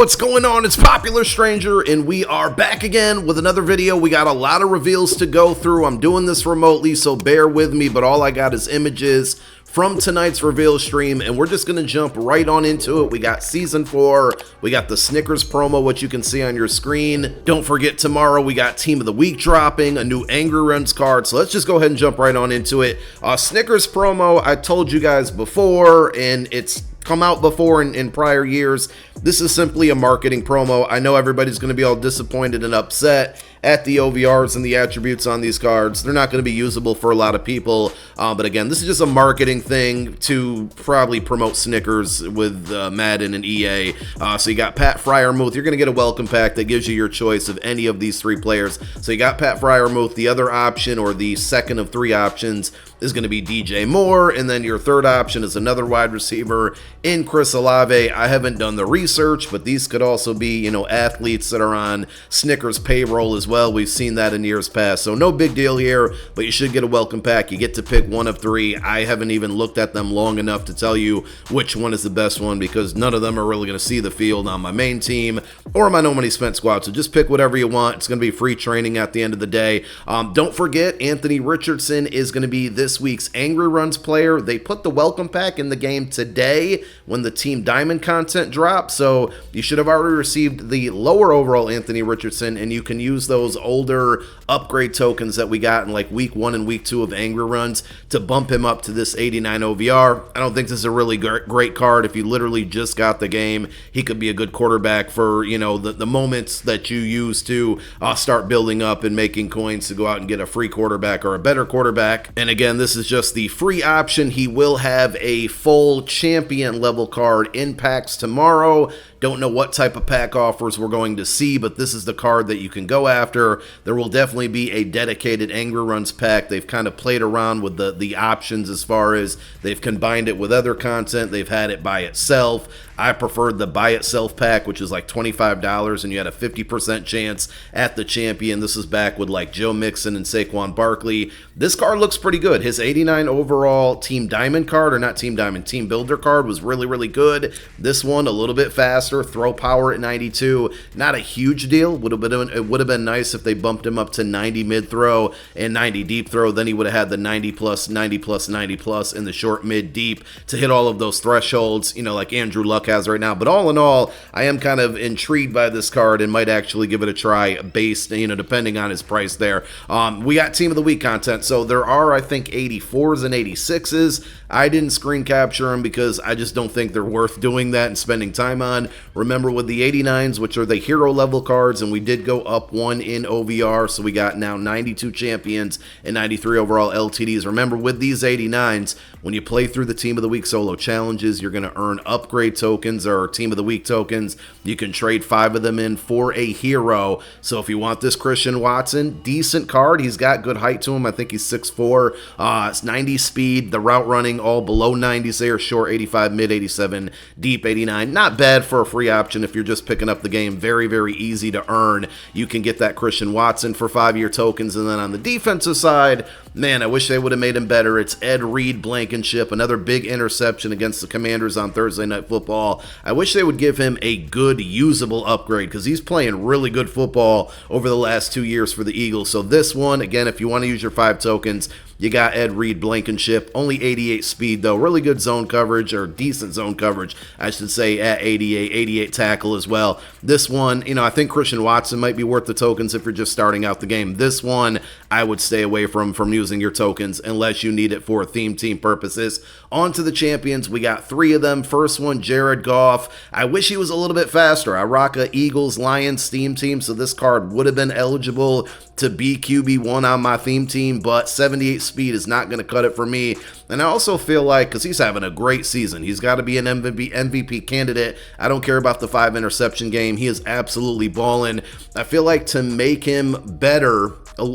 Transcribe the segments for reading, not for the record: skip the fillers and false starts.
what's going on? It's Popular Stranger, and we are back again with another video. We got a lot of reveals to go through. I'm doing this remotely, so bear with me, but all I got is images from tonight's reveal stream, and we're just gonna jump right on into it. We got season 4, we got the Snickers promo, which you can see on your screen. Don't forget, tomorrow we got Team of the Week dropping, a new Angry Runs card, so let's just go ahead and jump right on into it. Snickers promo, I told you guys before, and it's come out before in prior years. This is simply a marketing promo. I know everybody's going to be all disappointed and upset at the OVRs and the attributes on these cards. They're not going to be usable for a lot of people, but again, this is just a marketing thing to probably promote Snickers with Madden and EA. So you got Pat Freiermuth. You're going to get a welcome pack that gives you your choice of any of these 3 players. So you got Pat Freiermuth. The other option, or the second of 3 options, is going to be DJ Moore, and then your third option is another wide receiver in Chris Olave. I haven't done the research, but these could also be, you know, athletes that are on Snickers payroll as well. We've seen that in years past, so no big deal here, but you should get a welcome pack. You get to pick one of 3. I haven't even looked at them long enough to tell you which one is the best one, because none of them are really going to see the field on my main team or my no money spent squad, so just pick whatever you want. It's going to be free training at the end of the day. Don't forget, Anthony Richardson is going to be this week's Angry Runs player. They put the welcome pack in the game today when the Team Diamond content dropped, so you should have already received the lower overall Anthony Richardson, and you can use those older upgrade tokens that we got in like week 1 and week 2 of Angry Runs to bump him up to this 89 OVR. I don't think this is a really great card. If you literally just got the game, he could be a good quarterback for, you know, the moments that you use to start building up and making coins to go out and get a free quarterback or a better quarterback. And again, this is just the free option. He will have a full champion level card in packs tomorrow. Don't know what type of pack offers we're going to see, but this is the card that you can go after. There will definitely be a dedicated Angry Runs pack. They've kind of played around with the options as far as they've combined it with other content. They've had it by itself. I preferred the buy itself pack, which is like $25, and you had a 50% chance at the champion. This is back with like Joe Mixon and Saquon Barkley. This card looks pretty good. His 89 overall Team Diamond card, or not Team Diamond, Team Builder card was really, really good. This one a little bit faster, throw power at 92. Not a huge deal. It would have been nice if they bumped him up to 90 mid throw and 90 deep throw. Then he would have had the 90 plus, 90 plus, 90 plus in the short, mid, deep to hit all of those thresholds, you know, like Andrew Luck has right now. But all in all, I am kind of intrigued by this card and might actually give it a try based, you know, depending on his price there. We got Team of the Week content, so there are, I think, 84s and 86s. I didn't screen capture them because I just don't think they're worth doing that and spending time on. Remember, with the 89s, which are the hero level cards, and we did go up 1 in OVR, so we got now 92 champions and 93 overall LTDs. Remember, with these 89s, when you play through the Team of the Week solo challenges, you're going to earn upgrade tokens or Team of the Week tokens. You can trade 5 of them in for a hero. So if you want this Christian Watson, decent card. He's got good height to him. I think he's 6'4". It's 90 speed. The route running all below 90s there. Short 85, mid 87, deep 89. Not bad for a free option if you're just picking up the game. Very, very easy to earn. You can get that Christian Watson for 5-year tokens. And then on the defensive side, man, I wish they would have made him better. It's Ed Reed Blankenship, another big interception against the Commanders on Thursday Night Football. I wish they would give him a good, usable upgrade because he's playing really good football over the last 2 years for the Eagles. So this one, again, if you want to use your 5 tokens, you got Ed Reed Blankenship, only 88 speed though, really good zone coverage, or decent zone coverage, I should say, at 88 tackle as well. This one, you know, I think Christian Watson might be worth the tokens if you're just starting out the game. This one, I would stay away from using your tokens unless you need it for theme team purposes. On to the champions, we got 3 of them. First one, Jared Goff. I wish he was a little bit faster. I rock a Eagles, Lions theme team, so this card would have been eligible to be QB1 on my theme team, but 78 speed is not going to cut it for me. And I also feel like, because he's having a great season, he's got to be an MVP candidate. I don't care about the 5 interception game. He is absolutely balling. I feel like to make him better,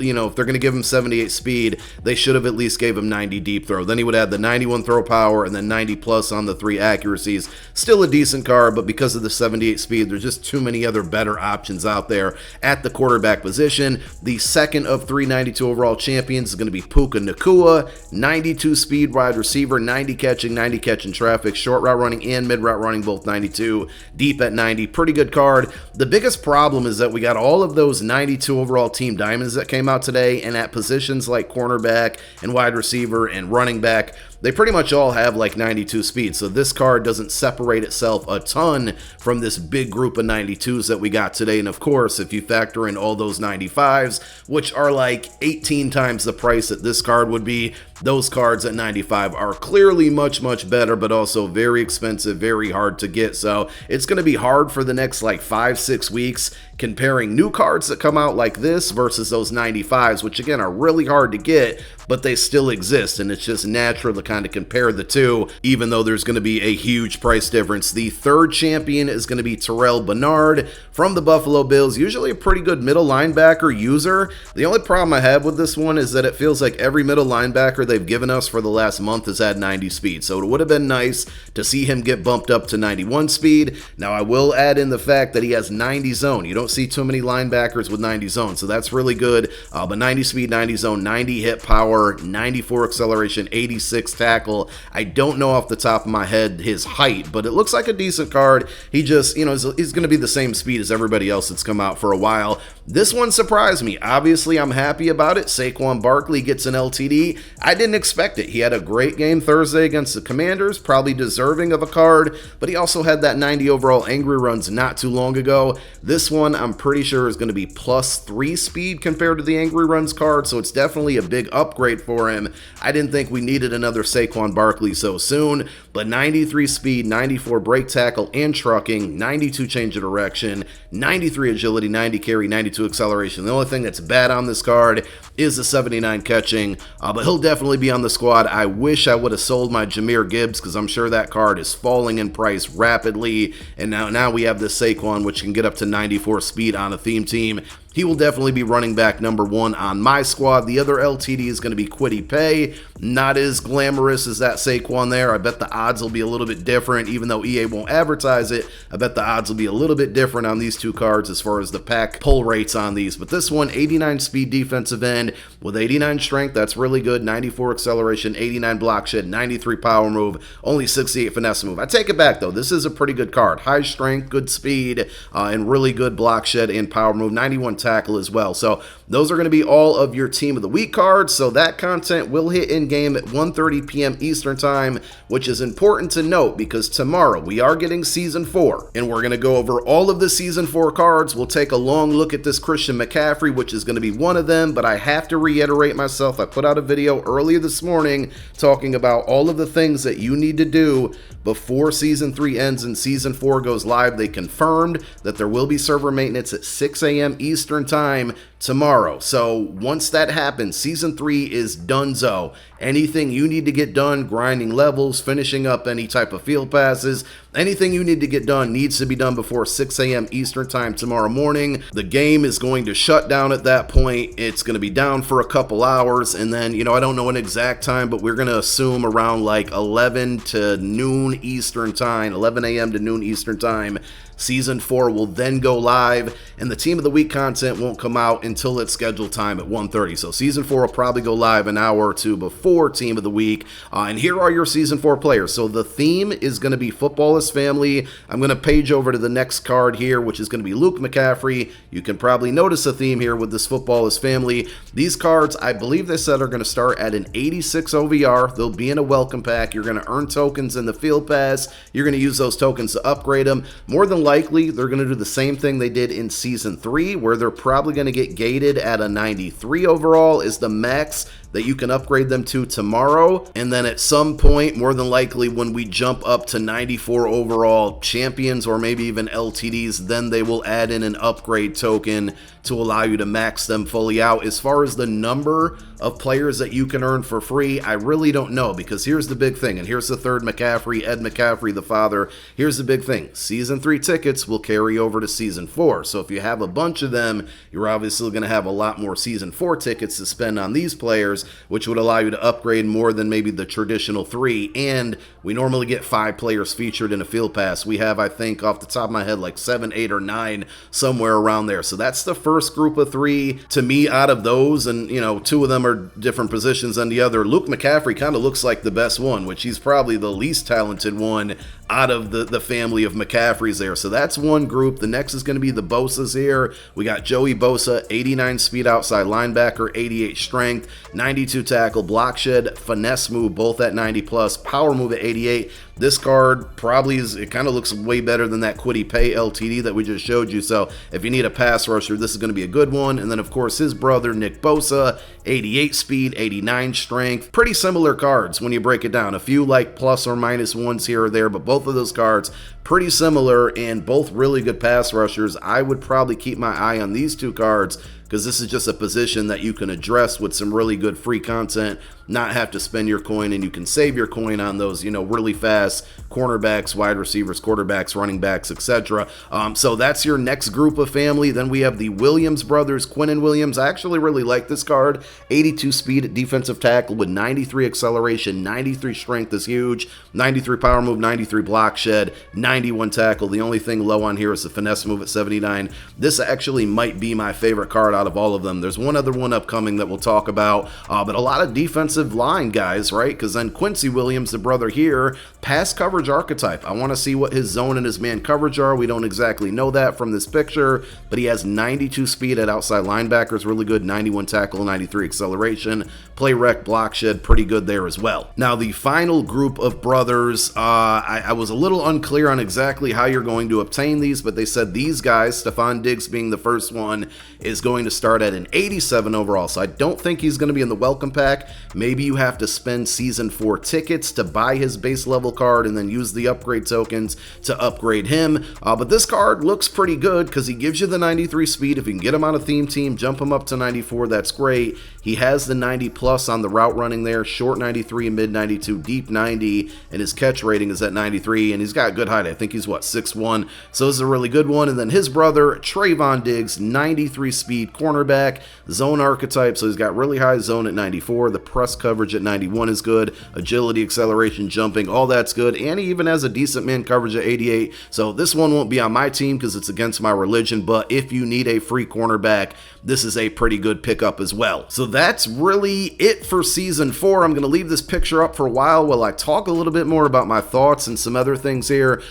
you know, if they're going to give him 78 speed, they should have at least gave him 90 deep throw. Then he would have the 91 throw power and then 90 plus on the 3 accuracies. Still a decent card, but because of the 78 speed, there's just too many other better options out there at the quarterback position. The second of 392 overall champions is going to be Puka Nacua, 92 speed wide receiver, 90 catching traffic, short route running and mid route running, both 92, deep at 90. Pretty good card. The biggest problem is that we got all of those 92 overall team diamonds that came out today, and at positions like cornerback and wide receiver and running back, they pretty much all have like 92 speed. So this card doesn't separate itself a ton from this big group of 92s that we got today. And of course, if you factor in all those 95s, which are like 18 times the price that this card would be, those cards at 95 are clearly much better, but also very expensive, very hard to get. So it's going to be hard for the next like 5-6 weeks comparing new cards that come out like this versus those 95s, which again are really hard to get, but they still exist, and it's just natural to kind of compare the two, even though there's going to be a huge price difference. The third champion is going to be Terrell Bernard from the Buffalo Bills, usually a pretty good middle linebacker user. The only problem I have with this one is that it feels like every middle linebacker they've given us for the last month has had 90 speed, so it would have been nice to see him get bumped up to 91 speed. Now I will add in the fact that he has 90 zone. You don't see too many linebackers with 90 zone, so that's really good. But 90 speed, 90 zone, 90 hit power, 94 acceleration, 86 tackle. I don't know off the top of my head his height, but it looks like a decent card. He just, you know, he's going to be the same speed as everybody else that's come out for a while. This one surprised me. Obviously, I'm happy about it. Saquon Barkley gets an LTD. I didn't expect it. He had a great game Thursday against the Commanders, probably deserving of a card, but he also had that 90 overall angry runs not too long ago. This one, I'm pretty sure, is going to be +3 speed compared to the angry runs card, so it's definitely a big upgrade for him. I didn't think we needed another Saquon Barkley so soon, but 93 speed, 94 break tackle and trucking, 92 change of direction, 93 agility, 90 carry, 92 acceleration. The only thing that's bad on this card is the 79 catching, but he'll definitely be on the squad. I wish I would have sold my Jahmyr Gibbs, because I'm sure that card is falling in price rapidly, and now we have this Saquon, which can get up to 94 speed on a theme team. He will definitely be running back number 1 on my squad. The other LTD is going to be Kwity Paye. Not as glamorous as that Saquon there. I bet the odds will be a little bit different, even though EA won't advertise it. I bet the odds will be a little bit different on these two cards as far as the pack pull rates on these. But this one, 89 speed defensive end with 89 strength. That's really good. 94 acceleration, 89 block shed, 93 power move, only 68 finesse move. I take it back though. This is a pretty good card. High strength, good speed, and really good block shed and power move. 91 tackle as well. So those are going to be all of your team of the week cards. So that content will hit in game at 1:30 p.m. Eastern time, which is important to note because tomorrow we are getting season 4 and we're going to go over all of the season 4 cards. We'll take a long look at this Christian McCaffrey, which is going to be one of them, but I have to reiterate myself. I put out a video earlier this morning talking about all of the things that you need to do before season 3 ends and season 4 goes live. They confirmed that there will be server maintenance at 6 a.m. Eastern time tomorrow. So once that happens, season 3 is donezo. Anything you need to get done, grinding levels, finishing up any type of field passes, anything you need to get done needs to be done before 6 a.m. Eastern time tomorrow morning. The game is going to shut down at that point. It's going to be down for a couple hours, and then, you know, I don't know an exact time, but we're going to assume around like 11 to noon Eastern time, 11 a.m. to noon Eastern time. Season 4 will then go live, and the Team of the Week content won't come out until its scheduled time at 1:30. So Season 4 will probably go live an hour or two before Team of the Week. And here are your Season 4 players. So the theme is going to be Football is Family. I'm going to page over to the next card here, which is going to be Luke McCaffrey. You can probably notice a theme here with this Football is Family. These cards, I believe they said, are going to start at an 86 OVR. They'll be in a welcome pack. You're going to earn tokens in the field pass. You're going to use those tokens to upgrade them. More than likely, they're going to do the same thing they did in Season 3, where they're probably going to get gated at a 93 overall is the max that you can upgrade them to tomorrow. And then at some point, more than likely when we jump up to 94 overall champions or maybe even LTDs, then they will add in an upgrade token to allow you to max them fully out. As far as the number of players that you can earn for free, I really don't know, because here's the big thing, and here's the third McCaffrey, Ed McCaffrey, the father. Here's the big thing. Season 3 tickets will carry over to Season 4. So if you have a bunch of them, you're obviously going to have a lot more Season 4 tickets to spend on these players, which would allow you to upgrade more than maybe the traditional 3. And we normally get 5 players featured in a field pass. We have, I think, off the top of my head, like 7, 8, or 9, somewhere around there. So that's the first group of 3 to me out of those, and 2 of them are different positions than the other. Luke McCaffrey kind of looks like the best one, which he's probably the least talented one out of the family of McCaffreys there. So that's one group. The next is going to be the Bosas here. We got Joey Bosa, 89 speed outside linebacker, 88 strength, 92 tackle, block shed, finesse move, both at 90 plus, power move at 88. This card probably it kind of looks way better than that Quiddy Pay LTD that we just showed you. So if you need a pass rusher, this is going to be a good one. And then, of course, his brother, Nick Bosa, 88 speed, 89 strength. Pretty similar cards when you break it down. A few like plus or minus ones here or there, but both of those cards pretty similar and both really good pass rushers. I would probably keep my eye on these 2 cards, because this is just a position that you can address with some really good free content, not have to spend your coin, and you can save your coin on those, really fast cornerbacks, wide receivers, quarterbacks, running backs, etc. So that's your next group of family. Then we have the Williams brothers, Quinnen Williams. I actually really like this card. 82 speed at defensive tackle with 93 acceleration, 93 strength is huge, 93 power move, 93 block shed, 91 tackle. The only thing low on here is the finesse move at 79. This actually might be my favorite card out of all of them. There's one other one upcoming that we'll talk about, but a lot of defensive line guys, right? Because then Quincy Williams, the brother here, pass coverage archetype. I want to see what his zone and his man coverage are. We don't exactly know that from this picture, but he has 92 speed at outside linebackers, really good, 91 tackle, 93 acceleration, play rec, block shed, pretty good there as well. Now the final group of brothers, I was a little unclear on exactly how you're going to obtain these, but they said these guys, Stephon Diggs being the first one, is going to start at an 87 overall. So I don't think he's going to be in the welcome pack. Maybe you have to spend Season 4 tickets to buy his base level card and then use the upgrade tokens to upgrade him. But this card looks pretty good because he gives you the 93 speed. If you can get him on a theme team, jump him up to 94, that's great. He has the 90 plus on the route running there, short 93, mid 92, deep 90, and his catch rating is at 93, and he's got good height. I think he's, 6'1", so this is a really good one. And then his brother, Trayvon Diggs, 93 speed cornerback, zone archetype, so he's got really high zone at 94, the press coverage at 91 is good, agility, acceleration, jumping, all that's good, and he even has a decent man coverage at 88, so this one won't be on my team because it's against my religion, but if you need a free cornerback, this is a pretty good pickup as well. So that's really it for Season 4. I'm going to leave this picture up for a while I talk a little bit more about my thoughts and some other things here.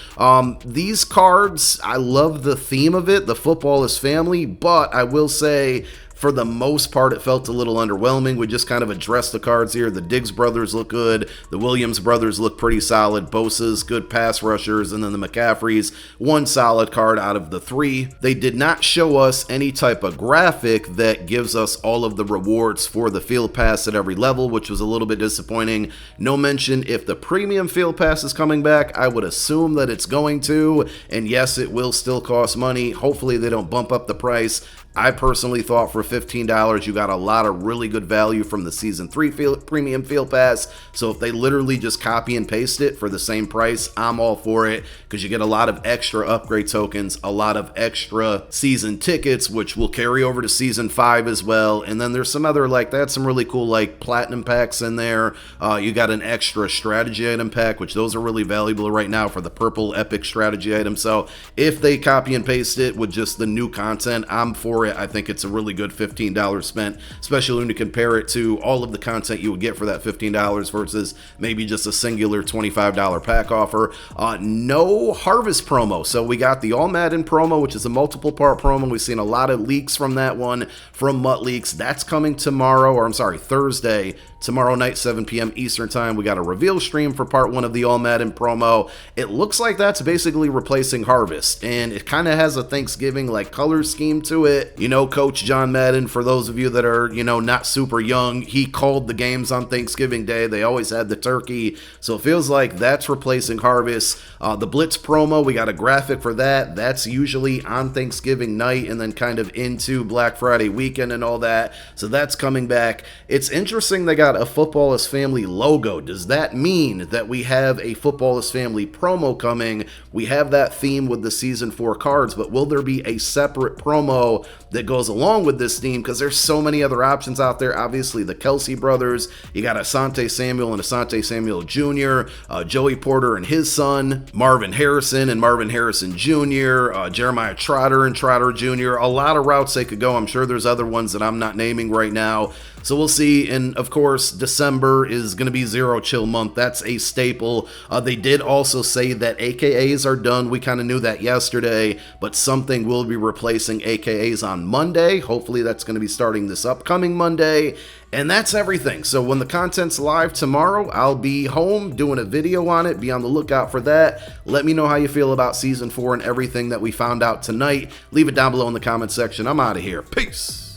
These cards, I love the theme of it, the football is family, but I will say, for the most part, it felt a little underwhelming. We just kind of addressed the cards here. The Diggs brothers look good. The Williams brothers look pretty solid. Bosa's good pass rushers. And then the McCaffreys, one solid card out of the 3. They did not show us any type of graphic that gives us all of the rewards for the field pass at every level, which was a little bit disappointing. No mention if the premium field pass is coming back. I would assume that it's going to. And yes, it will still cost money. Hopefully they don't bump up the price. I personally thought for $15 you got a lot of really good value from the Season 3 premium field pass, so if they literally just copy and paste it for the same price, I'm all for it, because you get a lot of extra upgrade tokens, a lot of extra season tickets, which will carry over to Season 5 as well, and then there's some other, they had some really cool platinum packs in there. You got an extra strategy item pack, which those are really valuable right now for the purple epic strategy item, so if they copy and paste it with just the new content, I'm for it. I think it's a really good $15 spent, especially when you compare it to all of the content you would get for that $15 versus maybe just a singular $25 pack offer. No harvest promo. So we got the All Madden promo, which is a multiple part promo. We've seen a lot of leaks from that one from Mutt Leaks. That's coming tomorrow, or I'm sorry, Thursday. Tomorrow night, 7 p.m. Eastern Time, we got a reveal stream for part 1 of the All Madden promo. It looks like that's basically replacing Harvest, and it kind of has a Thanksgiving color scheme to it. You know, Coach John Madden, for those of you that are, not super young, he called the games on Thanksgiving Day. They always had the turkey. So it feels like that's replacing Harvest. The Blitz promo, we got a graphic for that. That's usually on Thanksgiving night and then kind of into Black Friday weekend and all that. So that's coming back. It's interesting they got a Football is Family logo. Does that mean that we have a Football is Family promo coming? We have that theme with the Season 4 cards, but will there be a separate promo that goes along with this theme? Because there's so many other options out there. Obviously, the Kelsey brothers. You got Asante Samuel and Asante Samuel Jr., Joey Porter and his son, Marvin Harrison and Marvin Harrison Jr., Jeremiah Trotter and Trotter Jr. A lot of routes they could go. I'm sure there's other ones that I'm not naming right now. So we'll see. And of course, December is going to be Zero Chill month. That's a staple. They did also say that AKAs are done. We kind of knew that yesterday, but something will be replacing AKAs on Monday. Hopefully that's going to be starting this upcoming Monday. And that's everything. So when the content's live tomorrow, I'll be home doing a video on it. Be on the lookout for that. Let me know how you feel about Season 4 and everything that we found out tonight. Leave it down below in the comment section. I'm out of here. Peace.